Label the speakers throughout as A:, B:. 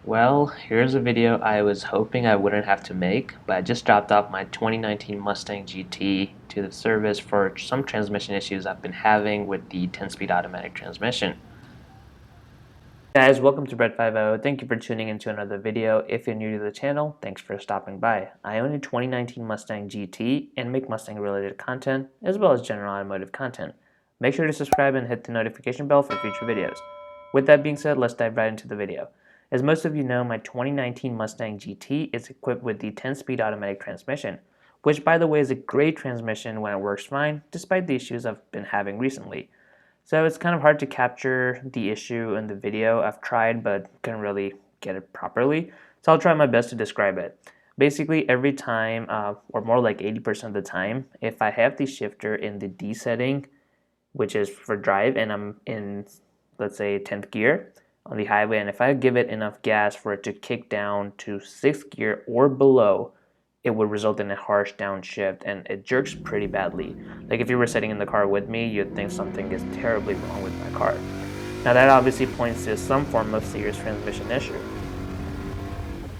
A: Well, here's a video I was hoping I wouldn't have to make, but I just dropped off my 2019 Mustang GT to the service for some transmission issues I've been having with the 10-speed automatic transmission. Guys, welcome to Brett50. Thank you for tuning into another video. If you're new to the channel, thanks for stopping by. I own a 2019 Mustang GT and make Mustang related content as well as general automotive content. Make sure to subscribe and hit the notification bell for future videos. With that being said, let's dive right into the video. As most of you know, my 2019 Mustang GT is equipped with the 10-speed automatic transmission, which by the way is a great transmission when it works fine, despite the issues I've been having recently. So it's kind of hard to capture the issue in the video. I've tried but couldn't really get it properly. So I'll try my best to describe it. Basically every time, or more like 80% of the time, if I have the shifter in the D setting, which is for drive, and I'm in, let's say, 10th gear on the highway, and if I give it enough gas for it to kick down to 6th gear or below, it would result in a harsh downshift, and it jerks pretty badly. Like if you were sitting in the car with me, you'd think something is terribly wrong with my car. Now that obviously points to some form of serious transmission issue.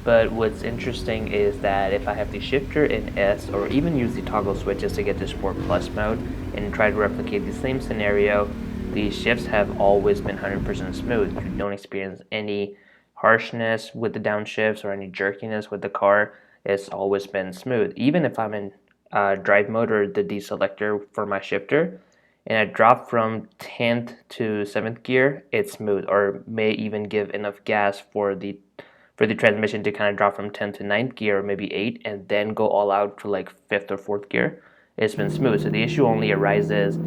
A: But what's interesting is that if I have the shifter in S, or even use the toggle switches to get to Sport Plus mode and try to replicate the same scenario, the shifts have always been 100% smooth. You don't experience any harshness with the downshifts or any jerkiness with the car. It's always been smooth. Even if I'm in drive mode or the deselector for my shifter, and I drop from 10th to 7th gear, it's smooth, or may even give enough gas for the transmission to kind of drop from 10th to 9th gear, or maybe 8, and then go all out to like 5th or 4th gear. It's been smooth. So the issue only arises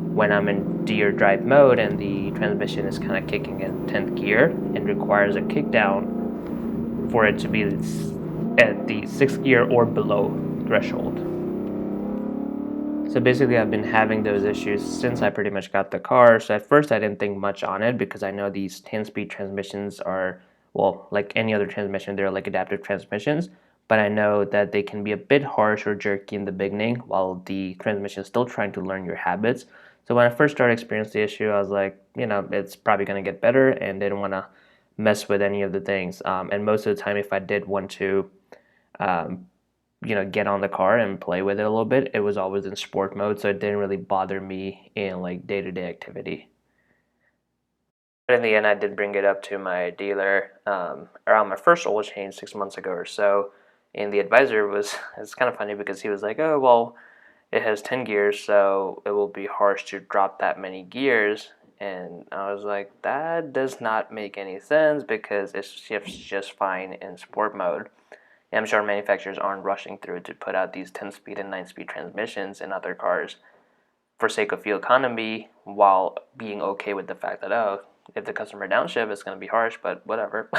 A: when I'm in D or drive mode and the transmission is kind of kicking in 10th gear and requires a kick down for it to be at the 6th gear or below threshold. So basically I've been having those issues since I pretty much got the car. So at first I didn't think much on it because I know these 10-speed transmissions are, well, like any other transmission, they're like adaptive transmissions, but I know that they can be a bit harsh or jerky in the beginning while the transmission is still trying to learn your habits. So when I first started experiencing the issue, I was like, it's probably going to get better, and didn't want to mess with any of the things. And most of the time, if I did want to, get on the car and play with it a little bit, it was always in sport mode, so it didn't really bother me in like day-to-day activity. But in the end, I did bring it up to my dealer around my first oil change 6 months ago or so, and the advisor it's kind of funny because he was like, oh, well, it has 10 gears, so it will be harsh to drop that many gears. And I was like, that does not make any sense because it shifts just fine in sport mode. And I'm sure manufacturers aren't rushing through to put out these 10-speed and 9-speed transmissions in other cars for sake of fuel economy, while being okay with the fact that, oh, if the customer downshift, it's going to be harsh, but whatever.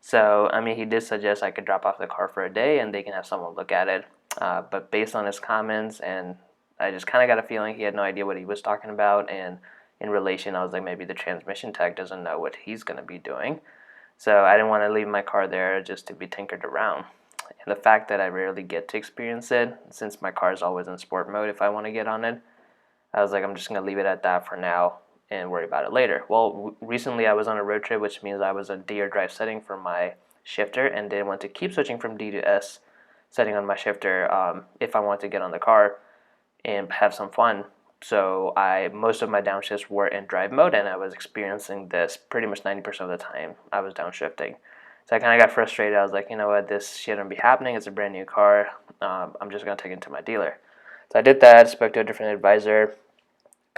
A: So, I mean, he did suggest I could drop off the car for a day and they can have someone look at it. But based on his comments, and I just kind of got a feeling he had no idea what he was talking about. And in relation, I was like, maybe the transmission tech doesn't know what he's going to be doing. So I didn't want to leave my car there just to be tinkered around. And the fact that I rarely get to experience it, since my car is always in sport mode if I want to get on it, I was like, I'm just going to leave it at that for now and worry about it later. Well, recently I was on a road trip, which means I was a D or drive setting for my shifter and didn't want to keep switching from D to S setting on my shifter if I wanted to get on the car and have some fun. So most of my downshifts were in drive mode, and I was experiencing this pretty much 90% of the time I was downshifting. So I kind of got frustrated. I was like, you know what, this shouldn't be happening. It's a brand new car. I'm just going to take it to my dealer. So I did that, spoke to a different advisor,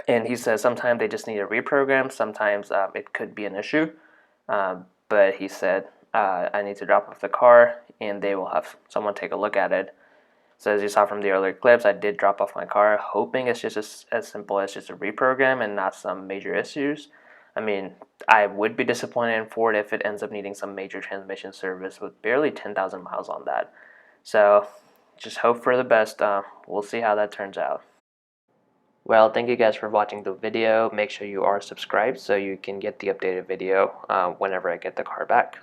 A: and he says sometimes they just need a reprogram. Sometimes it could be an issue. But he said I need to drop off the car, and they will have someone take a look at it. So as you saw from the earlier clips, I did drop off my car, hoping it's just as simple as just a reprogram and not some major issues. I mean, I would be disappointed in Ford if it ends up needing some major transmission service with barely 10,000 miles on that. So just hope for the best. We'll see how that turns out. Well, thank you guys for watching the video. Make sure you are subscribed so you can get the updated video whenever I get the car back.